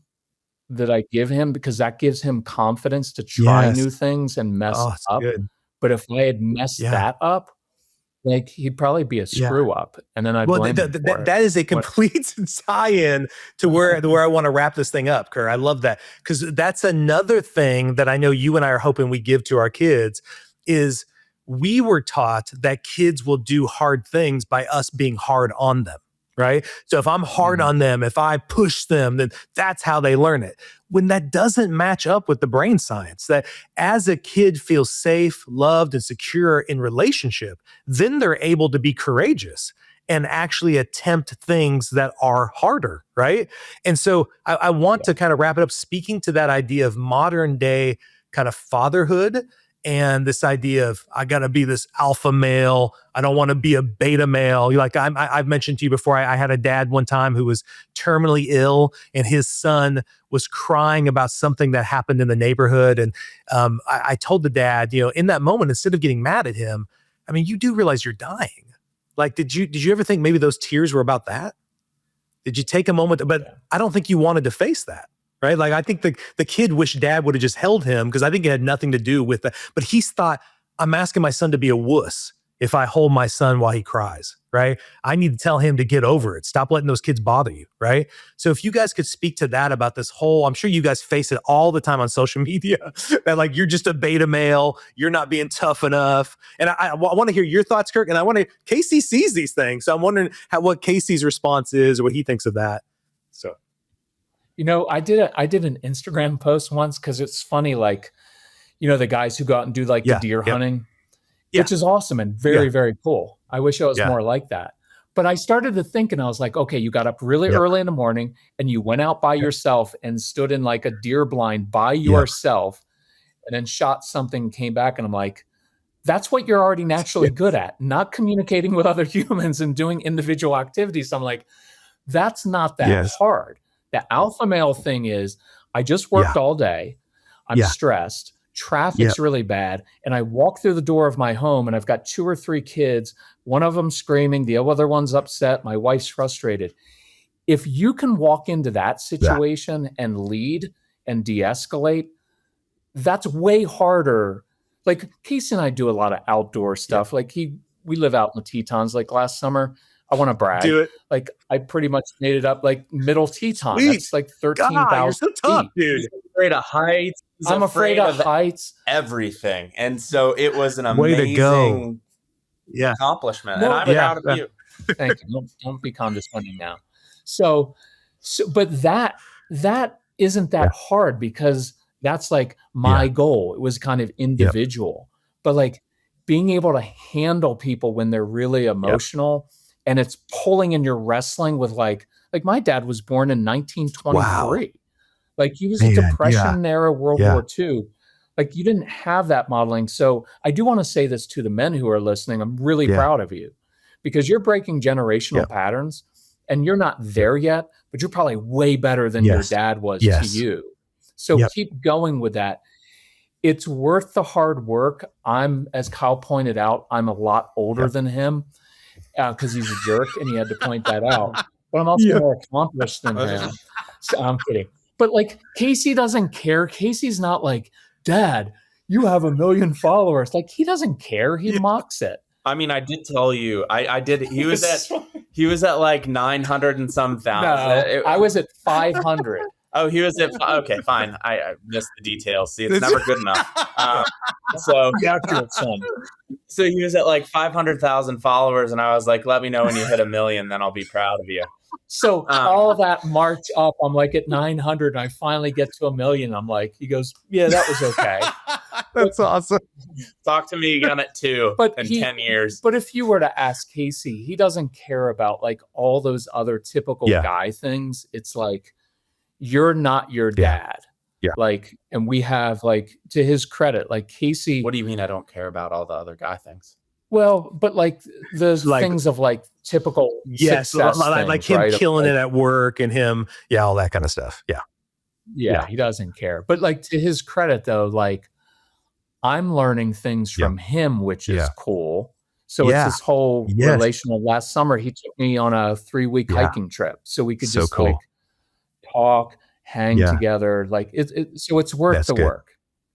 that I give him, because that gives him confidence to try new things and mess up. Good. But if I had messed that up, like, he'd probably be a screw up, and then I'd blame him for it. That is a complete tie-in to where I want to wrap this thing up, Kerr. I love that, because that's another thing that I know you and I are hoping we give to our kids is we were taught that kids will do hard things by us being hard on them. Right. So if I'm hard on them, if I push them, then that's how they learn it. When that doesn't match up with the brain science, that as a kid feels safe, loved, and secure in relationship, then they're able to be courageous and actually attempt things that are harder. Right. And so I want to kind of wrap it up speaking to that idea of modern day kind of fatherhood and this idea of I got to be this alpha male. I don't want to be a beta male. Like I've mentioned to you before, I had a dad one time who was terminally ill, and his son was crying about something that happened in the neighborhood. And I told the dad, in that moment, instead of getting mad at him, I mean, you do realize you're dying. Like, did you ever think maybe those tears were about that? Did you take a moment? But I don't think you wanted to face that. Right. Like, I think the kid wished dad would have just held him, because I think it had nothing to do with that. But he's thought, I'm asking my son to be a wuss if I hold my son while he cries. Right. I need to tell him to get over it. Stop letting those kids bother you. Right. So if you guys could speak to that about this whole, I'm sure you guys face it all the time on social media that like you're just a beta male. You're not being tough enough. And I want to hear your thoughts, Kirk. And Casey sees these things. So I'm wondering what Casey's response is or what he thinks of that. So. I did an Instagram post once, because it's funny, like, the guys who go out and do like the deer hunting, which is awesome and very, very cool. I wish I was more like that. But I started to think, and I was like, okay, you got up really early in the morning and you went out by yourself and stood in like a deer blind by yourself and then shot something, came back, and I'm like, that's what you're already naturally good at, not communicating with other humans and doing individual activities. So I'm like, that's not that hard. The alpha male thing is, I just worked all day. I'm stressed. Traffic's really bad. And I walk through the door of my home and I've got 2 or 3 kids. One of them screaming. The other one's upset. My wife's frustrated. If you can walk into that situation and lead and de-escalate, that's way harder. Like, Casey and I do a lot of outdoor stuff. Like we live out in the Tetons. Like last summer, I want to brag. Do it. Like, I pretty much made it up like middle Teton. That's like 13,000 you're so tough, feet. dude. He's afraid of heights. I'm afraid of heights. Everything. And so it was an Way to go. amazing accomplishment. Well, and I'm proud of you. Thank you. Don't be condescending now. So but that isn't that hard, because that's like my goal. It was kind of individual. But like, being able to handle people when they're really emotional, and it's pulling and you're wrestling with like my dad was born in 1923. Wow. Like, he was a Depression era, World War II. Like, you didn't have that modeling. So I do want to say this to the men who are listening. I'm really proud of you, because you're breaking generational patterns, and you're not there yet, but you're probably way better than your dad was to you. So keep going with that. It's worth the hard work. As Kyle pointed out, I'm a lot older than him, because he's a jerk, and he had to point that out. But I'm also more accomplished than him. So I'm kidding. But like, Casey doesn't care. Casey's not like, Dad, you have 1 million followers. Like, he doesn't care. He mocks it. I mean, I did tell you, I did. He was at like 900 and some thousand. No, I was at 500. Oh, he was at okay, fine. I missed the details. See, it's never good enough. So he was at like 500,000 followers, and I was like, "Let me know when you hit 1 million, then I'll be proud of you." So all that march up, I'm like at 900, and I finally get to 1 million. I'm like, he goes, "Yeah, that was okay." That's awesome. Talk to me again at 2 in 10 years. But if you were to ask Casey, he doesn't care about like all those other typical guy things. It's like, you're not your dad. Yeah. Like, and we have, like, to his credit, like, Casey. What do you mean I don't care about all the other guy things? Well, but like the things of like typical success like things, him right? killing it at work and him, all that kind of stuff. Yeah, he doesn't care. But like, to his credit though, like, I'm learning things from him, which is cool. So it's this whole relational. Last summer, he took me on a 3-week hiking trip, so we could just like talk, hang together. Like, so it's worth the work.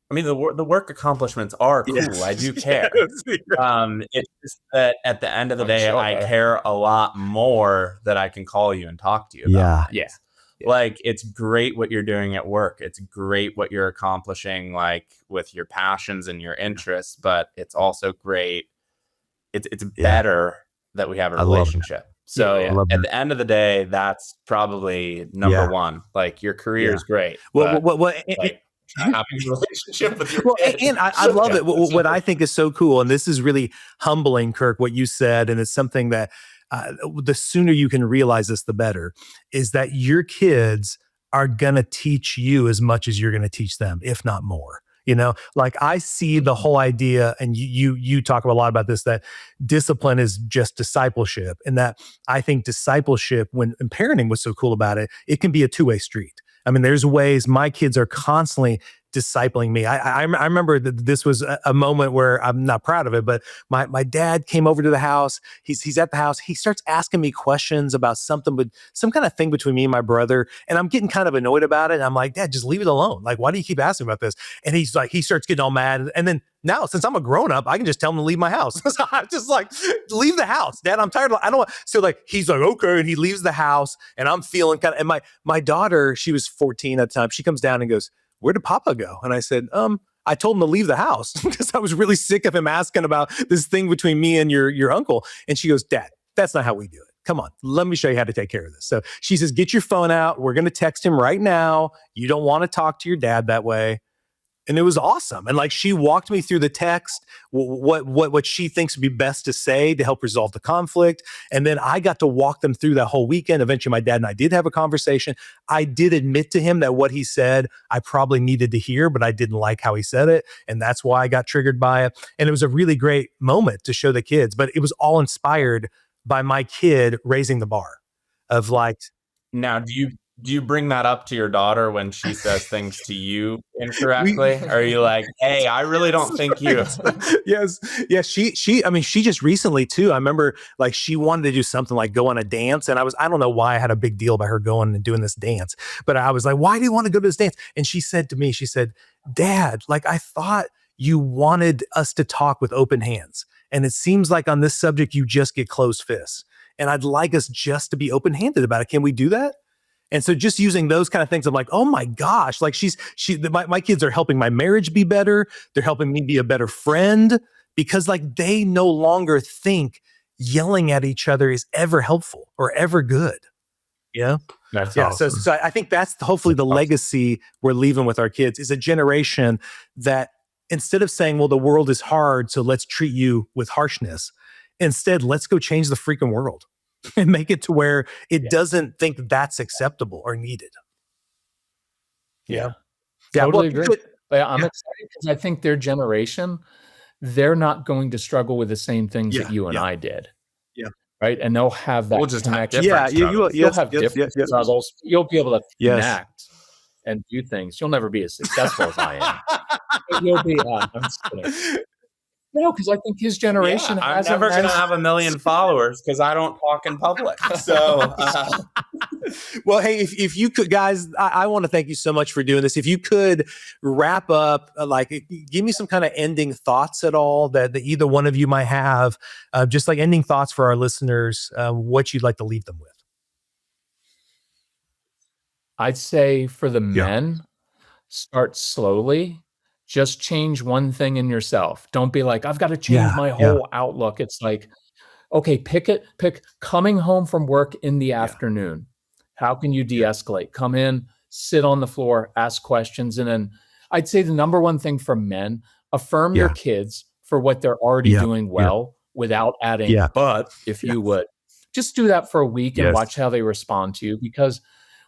I mean, the work accomplishments are cool. Yes. I do care. It's just that at the end of the day, I care a lot more that I can call you and talk to you about. Yeah. Like, it's great what you're doing at work. It's great what you're accomplishing, like, with your passions and your interests, but it's also great. It's better that we have a relationship. So at the end of the day, that's probably number one. Like, your career is great. Having a relationship with your kids. And I love it. What I think is so cool, and this is really humbling, Kirk, what you said, and it's something that the sooner you can realize this, the better, is that your kids are going to teach you as much as you're going to teach them, if not more. Like I see the whole idea, and you talk a lot about this, that discipline is just discipleship, and that I think discipleship, when and parenting, what's so cool about it, it can be a two-way street. I mean, there's ways my kids are constantly discipling me. I remember that this was a moment where I'm not proud of it, but my dad came over to the house. He's at the house. He starts asking me questions about something, but some kind of thing between me and my brother, and I'm getting kind of annoyed about it. And I'm like, Dad, just leave it alone. Like, why do you keep asking about this? And he's like, he starts getting all mad, and then now, since I'm a grown up, I can just tell him to leave my house. So I'm just like, leave the house, Dad. I'm tired. I don't want. So like, he's like, okay, and he leaves the house, and I'm feeling kind of. And my daughter, she was 14 at the time. She comes down and goes, where did Papa go? And I said, I told him to leave the house because I was really sick of him asking about this thing between me and your uncle. And she goes, Dad, that's not how we do it. Come on, let me show you how to take care of this. So she says, get your phone out. We're going to text him right now. You don't want to talk to your dad that way. And it was awesome. And like, she walked me through the text, what she thinks would be best to say to help resolve the conflict. And then I got to walk them through that whole weekend. Eventually, my dad and I did have a conversation. I did admit to him that what he said, I probably needed to hear, but I didn't like how he said it. And that's why I got triggered by it. And it was a really great moment to show the kids, but it was all inspired by my kid raising the bar of like. Now, do you bring that up to your daughter when she says things to you incorrectly? Are you like, hey, I really don't think you. Yes. She, I mean, she just recently too, I remember like she wanted to do something like go on a dance. And I don't know why I had a big deal about her going and doing this dance, but I was like, why do you want to go to this dance? And she said to me, she said, Dad, like I thought you wanted us to talk with open hands. And it seems like on this subject, you just get closed fists. And I'd like us just to be open-handed about it. Can we do that? And so just using those kind of things, I'm like, oh my gosh, like my kids are helping my marriage be better. They're helping me be a better friend because like they no longer think yelling at each other is ever helpful or ever good. Yeah. That's yeah. awesome. So I think that's hopefully the legacy we're leaving with our kids is a generation that instead of saying, well, the world is hard, so let's treat you with harshness. Instead, let's go change the freaking world. And make it to where it doesn't think that's acceptable or needed. Yeah. Totally agree. I'm excited because I think their generation, they're not going to struggle with the same things that you and I did. Yeah. Right. And they'll have that We'll just connection. have You'll have different struggles. You'll be able to connect and do things. You'll never be as successful as I am. But you'll be, I'm just kidding. No, because I think his generation I'm never going to have 1 million followers because I don't talk in public. So, well, hey, if you could, guys, I want to thank you so much for doing this. If you could wrap up, give me some kind of ending thoughts at all that either one of you might have, just like ending thoughts for our listeners, what you'd like to leave them with. I'd say for the men, start slowly. Just change one thing in yourself. Don't be like, I've got to change my whole outlook. It's like, okay, pick coming home from work in the afternoon. How can you de-escalate? Come in, sit on the floor, ask questions. And then I'd say the number one thing for men, affirm your kids for what they're already doing well without adding, but if you would. Just do that for a week and watch how they respond to you. Because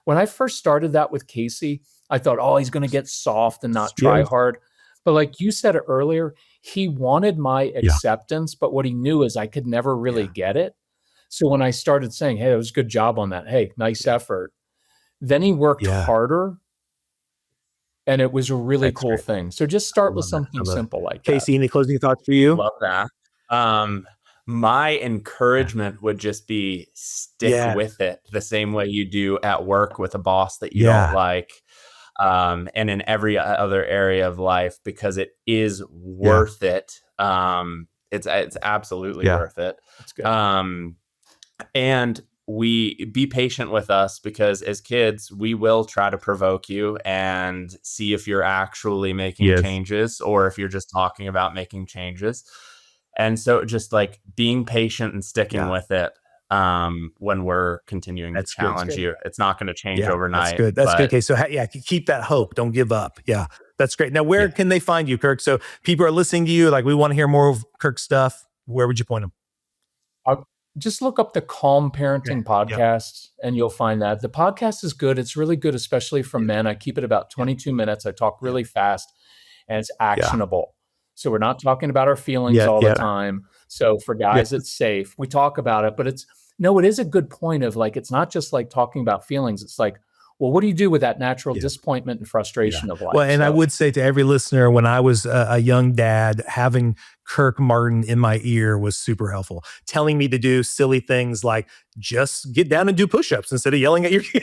when I first started that with Casey, I thought, oh, he's going to get soft and not try hard. But like you said earlier, he wanted my acceptance, but what he knew is I could never really get it. So when I started saying, hey, that was a good job on that. Hey, nice effort. Then he worked harder. And it was a really cool thing. So just start with something simple like that. Casey, any closing thoughts for you? Love that. My encouragement would just be stick with it the same way you do at work with a boss that you don't like. And in every other area of life, because it is worth it. It's absolutely worth it. That's good. And we be patient with us because as kids, we will try to provoke you and see if you're actually making changes or if you're just talking about making changes. And so just like being patient and sticking with it. When we're continuing to challenge you, it's not going to change overnight. That's good. That's good. Okay. So keep that hope. Don't give up. Yeah. That's great. Now, where can they find you, Kirk? So people are listening to you. Like we want to hear more of Kirk's stuff. Where would you point them? Just look up the Calm Parenting podcast and you'll find that. The podcast is good. It's really good, especially for men. I keep it about 22 minutes. I talk really fast. and it's actionable. So we're not talking about our feelings all the time. So for guys, it's safe. We talk about it, but it is a good point of like, it's not just like talking about feelings. It's like, well, what do you do with that natural disappointment and frustration of life? Well, and I would say to every listener, when I was a young dad, having Kirk Martin in my ear was super helpful, telling me to do silly things like just get down and do push-ups instead of yelling at your kid,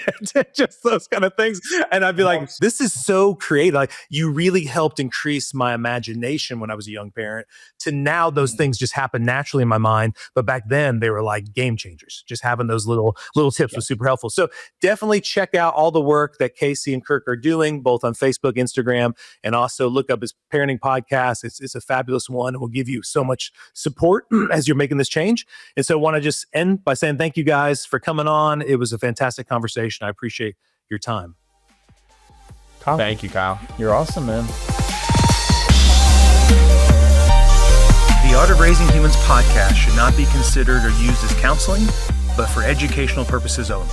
just those kind of things. And I'd be like, this is so creative. Like, you really helped increase my imagination when I was a young parent to now those things just happen naturally in my mind. But back then they were like game changers. Just having those little tips was super helpful. So definitely check out all the work that Casey and Kirk are doing, both on Facebook, Instagram, and also look up his parenting podcast. It's a fabulous one. It will give you so much support as you're making this change. And so I want to just end by saying thank you guys for coming on. It was a fantastic conversation. I appreciate your time. Kyle. Thank you, Kyle. You're awesome, man. The Art of Raising Humans podcast should not be considered or used as counseling, but for educational purposes only.